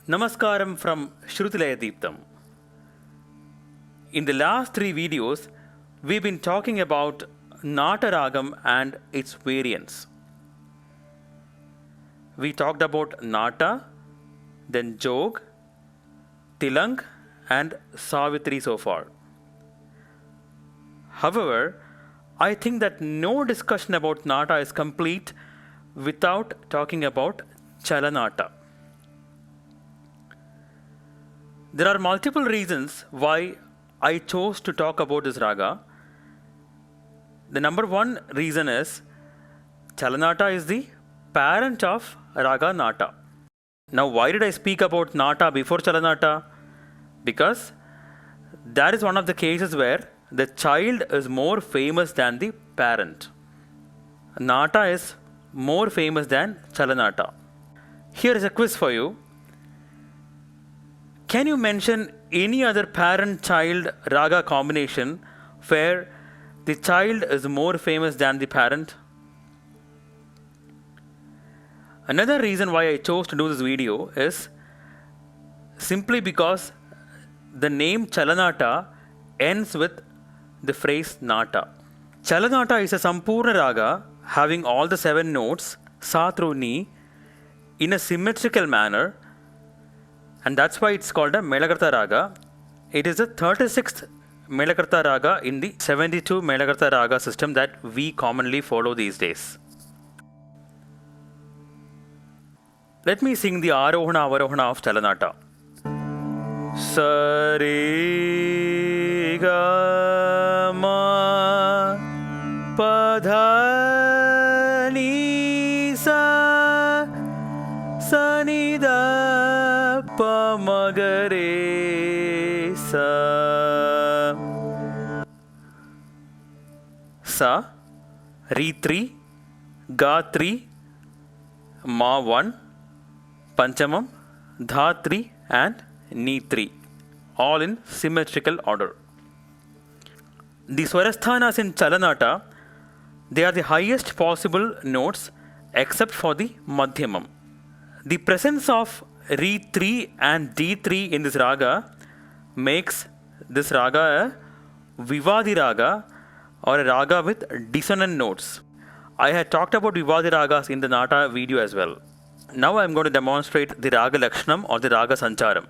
Namaskaram from Shruthi. In the last 3 videos, we've been talking about Naatta Ragam and its variants. We talked about Naatta, then JOG, THILANG and Savitri so far. However, I think that no discussion about Naatta is complete without talking about Chalanaatta. There are multiple reasons why I chose to talk about this raga. The number one reason is Chalanaatta is the parent of Raga Naatta. Now, why did I speak about Naatta before Chalanaatta? Because that is one of the cases where the child is more famous than the parent. Naatta is more famous than Chalanaatta. Here is a quiz for you. Can you mention any other parent-child raga combination where the child is more famous than the parent? Another reason why I chose to do this video is simply because the name Chalanaatta ends with the phrase Naatta. Chalanaatta is a Sampurna raga having all the 7 notes, sa through ni, in a symmetrical manner, and that's why it's called a Melakarta raga. It is the 36th Melakarta raga in the 72 Melakarta raga system that we commonly follow these days. Let me sing the Arohana Avarohana of Chalanaatta. Sari ga ma pa dha ni sa sa ni da pa ma ga re sa. Sa, Re 3, Ga 3, Ma 1, Panchamam, Dha 3 and Ni 3, all in symmetrical order. The Swarasthanas in Chalanaatta, they are the highest possible notes except for the Madhyamam. The presence of Re 3 and D 3 in this raga makes this raga a Vivadi raga or a raga with dissonant notes. I had talked about Vivadi ragas in the Naatta video as well. Now I am going to demonstrate the Raga Lakshanam or the Raga Sancharam.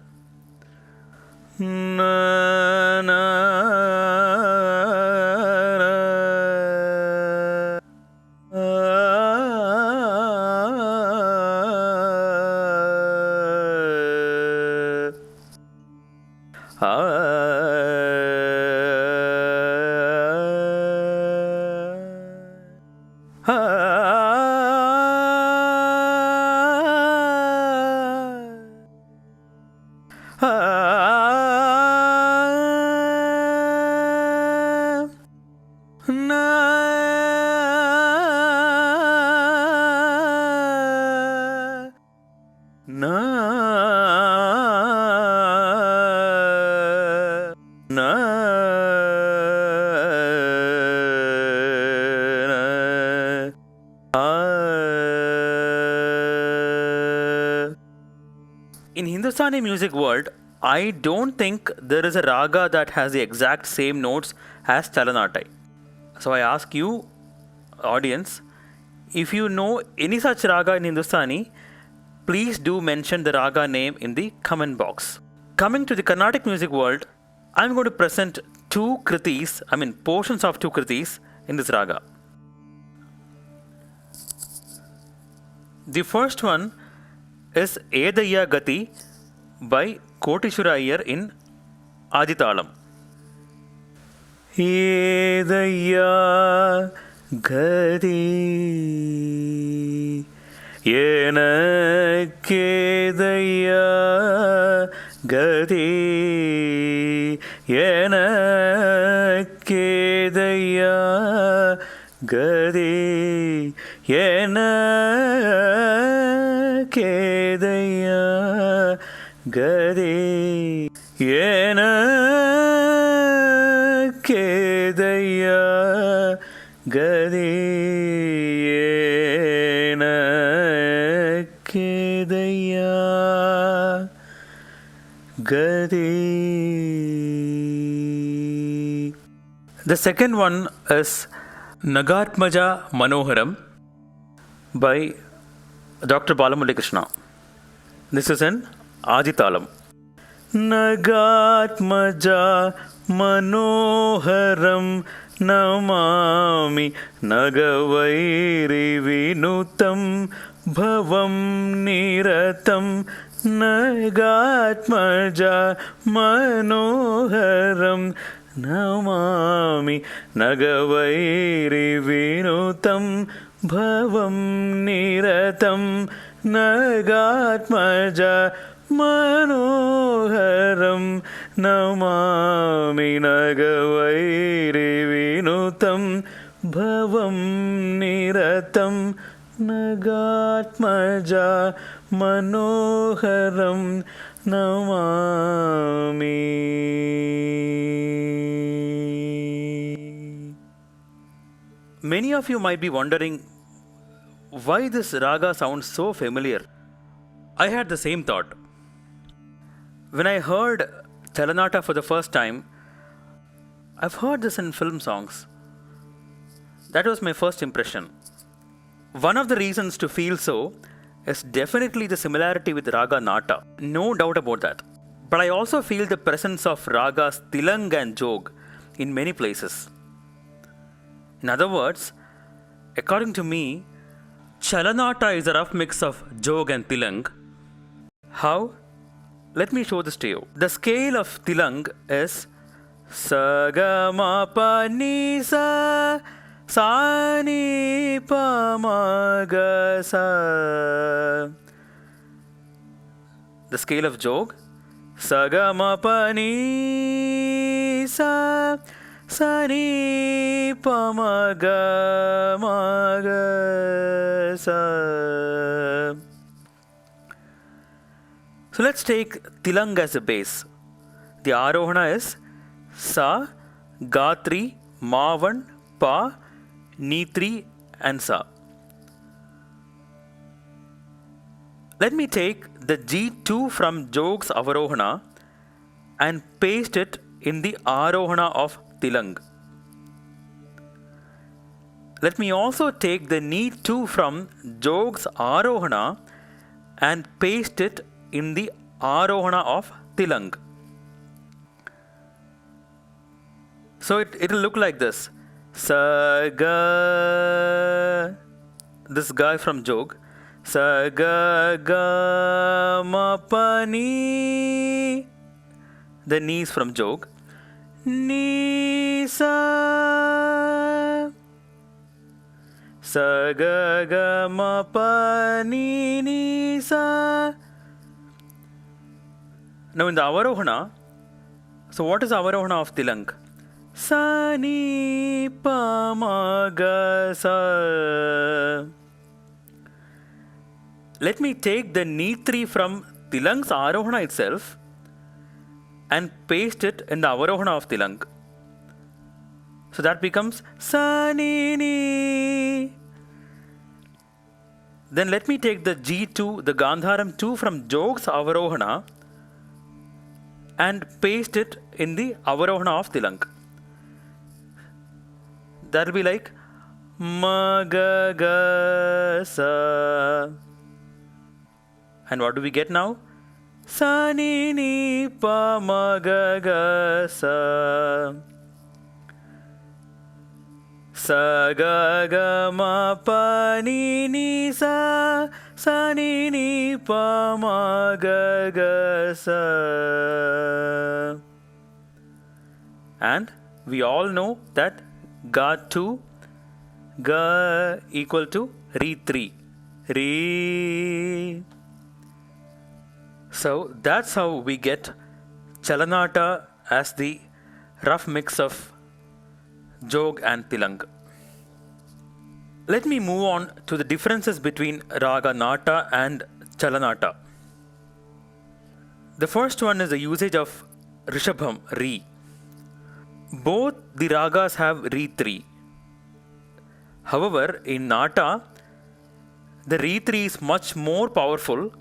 Na, In Hindustani music world, I don't think there is a raga that has the exact same notes as Chalanaatta. So I ask you, audience, if you know any such raga in Hindustani, please do mention the raga name in the comment box. Coming to the Carnatic music world, I'm going to present portions of 2 kritis in this raga. The first one is Edaya Gati by Kotishwara Iyer in Aditalam. Edaya Gati Yenakkedaya Gati Yenakkedaya Gati Yenakkedaya ಗರಿ ಏನ ಕೇದಯ್ಯ ಗರಿ ಏನ ಕೇದಯ್ಯ ಗರಿ. The second one is Nagatmaja Manoharam by Dr. Balamurali Krishna. This is in Aditalam. Nagatmaja Manoharam Namami Nagavairi Vinutam Bhavam Niratam. Nagatmaja Manoharam Namami Nagavairi Vinutam Bhavam Niratam. Nagatmaja Manoharam Namami Nagavairi Vinutam Bhavam Niratam. Nagatmaja Manoharam Namami. Many of you might be wondering why this raga sounds so familiar. I had the same thought. When I heard Chalanaatta for the first time, I've heard this in film songs. That was my first impression. One of the reasons to feel so is definitely the similarity with Raga Naatta. No doubt about that. But I also feel the presence of ragas Thilang and JOG in many places. In other words, according to me, Chalanaatta is a rough mix of JOG and THILANG. How? Let me show this to you. The scale of THILANG is sa ga ma pa ni sa sa ni pa ma ga sa. The scale of JOG sa ga ma pa ni sa sa ni pa ma ga sa. So let's take THILANG as a base. The Arohana is Sa, Ga3, Ma1, Pa, Ni3 and Sa. Let me take the G2 from JOG's Avarohana and paste it in the Arohana of THILANG. Let me also take the Ni2 from JOG's Arohana and paste it in the Arohana of THILANG. So it will look like this. Sa ga, this guy from JOG. Sa ga ga ma pa ni. The ni is from JOG. Ni sa. Sa ga ga ma pa ni ni sa. Now in the Avarohana, so what is Avarohana of THILANG? Sa ni pa ma ga sa. Let me take the Ni3 from THILANG's Arohana itself and paste it in the Avarohana of THILANG. So that becomes Sa ni ni. Then let me take the G2, the Gandharam 2 from JOG's Avarohana and paste it in the Avarohana of THILANG. That will be like Ma ga ga sa. And what do we get now? Sa ni ni pa ma ga ga sa. Sa ga ga ma pa ni ni sa. Sa ni ni pa ma ga ga sa. And we all know that Ga 2, Ga equal to Re 3. Re. So that's how we get Chalanaatta as the rough mix of JOG and THILANG. Let me move on to the differences between Raga Naatta and Chalanaatta. The first one is the usage of Rishabham, Re. Both the ragas have Re 3. However, in Naatta, the Re 3 is much more powerful,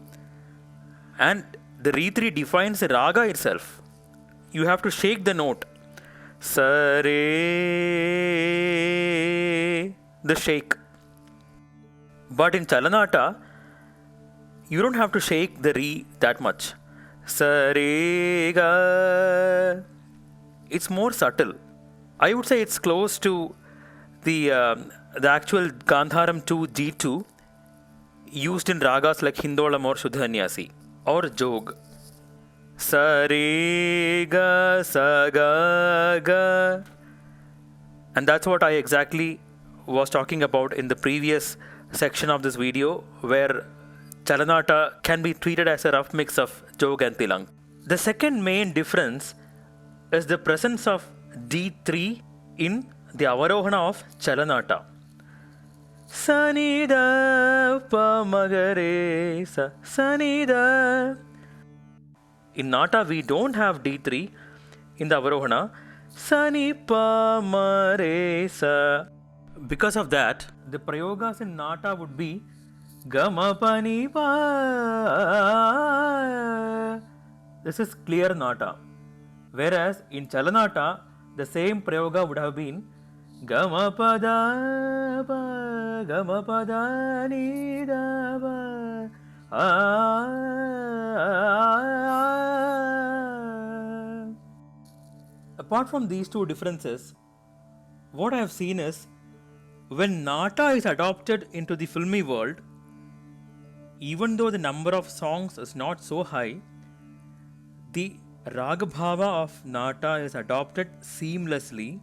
and the Re 3 defines the raga itself. You have to shake the note. Sa re, the shake. But in Chalanaatta, you don't have to shake the Re that much. Sa re ga. It's more subtle. I would say it's close to the actual Gandharam 2 G2 used in ragas like Hindolam or Shuddhanyasi or JOG. Sa re ga sa ga ga. And that's what I exactly was talking about in the previous section of this video, where Chalanaatta can be treated as a rough mix of JOG and THILANG. The second main difference is the presence of D3 in the Avarohana of Chalanaatta. Sanida pa magare sa sanida. In Naatta we don't have D3 in the Avarohana. Sani pa mare sa. Because of that, the prayogas in Naatta would be Gama pani pa. This is clear Naatta. Whereas in Chalanaatta, the same prayoga would have been Gama pada pa, Gama pada ni da pa. Apart from these two differences, what I have seen is when Naatta is adopted into the filmy world, even though the number of songs is not so high, the raga bhava of Naatta is adopted seamlessly,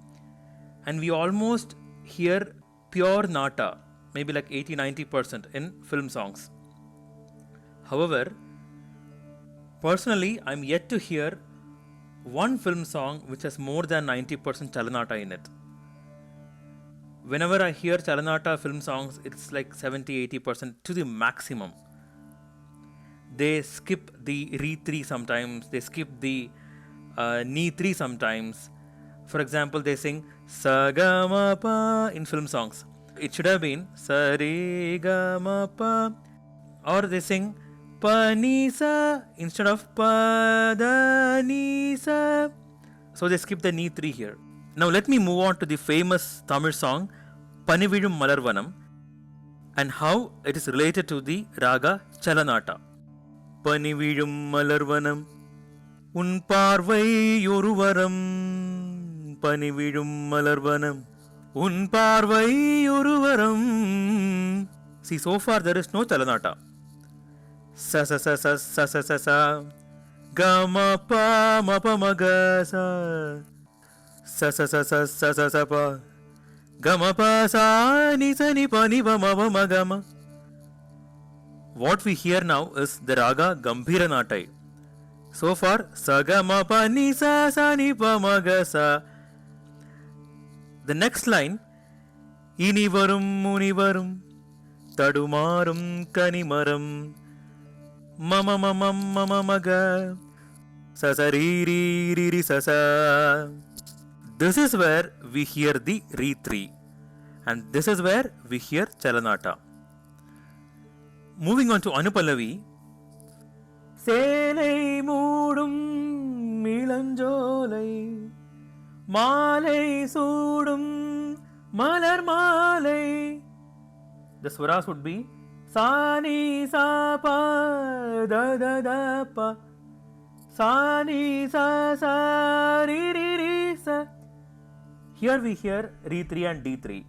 and we almost hear pure Naatta, maybe like 80-90% in film songs. However, personally, I'm yet to hear one film song which has more than 90% Chalanaatta in it. Whenever I hear Chalanaatta film songs, it's like 70-80% to the maximum. They skip the Re 3 sometimes, they skip the Ni 3 sometimes. For example, they sing Sa ga ma pa in film songs. It should have been Sa re ga ma pa. Or they sing Pa ni sa instead of Pa da ni sa. So they skip the Ni 3 here. Now let me move on to the famous Tamil song Panivizhum Malarvanam and how it is related to the raga Chalanaatta. Panivizhum Malarvanam Un Parvai Yoruvaram Panivizhum Malarvanam Un Parvai Yoruvaram. See, so far there is no Chalanaatta. Sa sa sa sa sa sa sa sa Ga ma pa ma ga sa sa sa sa sa sa sa sa pa Ga ma pa sa ni sa ni pa ni pa ma ga ma. What we hear now is the raga Gambhira Naattai. So far, sa ga ma pa ni sa ni pa ma ga sa. The next line, Ini varum muni varum Tadumarum kanimaram Mama mama mama maga Sa sa ri ri ri ri sa sa. This is where we hear the Re 3, and this is where we hear Chalanaatta. Moving on to Anupallavi. Selai moodum milanjolai Malai soodum malar malai. The swaras would be Sa ni sa pa da da da pa Sa ni sa sa ri ri ri sa. Here we hear Re 3 and D3.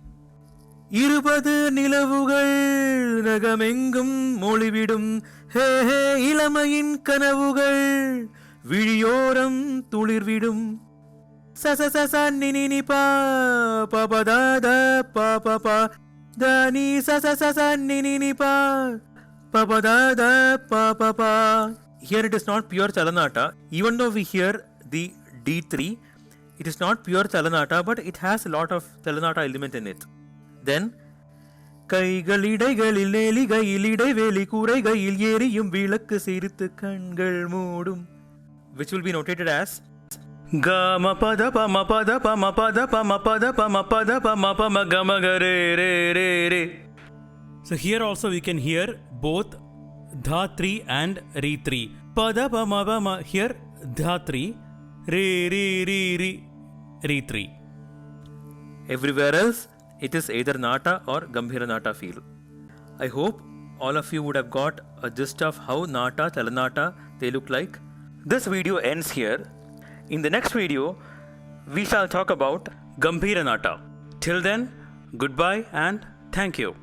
இருபது நிலவுகள் நகமெங்கும் மொழிவிடும் ஹே ஹே இளமையின் கனவுகள் விழியோரம் துளிர்விடும் ச ச ச ச நி நி நி பா ப ப த த ப ப ப த நி ச ச ச ச நி நி நி பா ப ப த த ப ப ப. Here it is not pure Chalanaatta. Even though we hear the D3, it is not pure Chalanaatta, but it has a lot of Chalanaatta element in it. Then கைகள் இடைகளில் நெலிகையில் இடைவேளி கூரைகையில் எரியும் விளக்கு சிரித்து கண்கள் மூடும் which will be notated as Ga ma pa da pa ma pa da pa ma pa da pa ma pa da pa ma pa da pa ma pa ma ga ma ga re re re re. So here also we can hear both Dha3 and Re3. Pa da pa ma here Dha3, Re re re re Re3. Everywhere else it is either Naatta or Gambhira Naatta feel. I hope all of you would have got a gist of how Naatta, Chalanaatta they look like. This video ends here. In the next video, we shall talk about Gambhira Naatta. Till then, goodbye and thank you.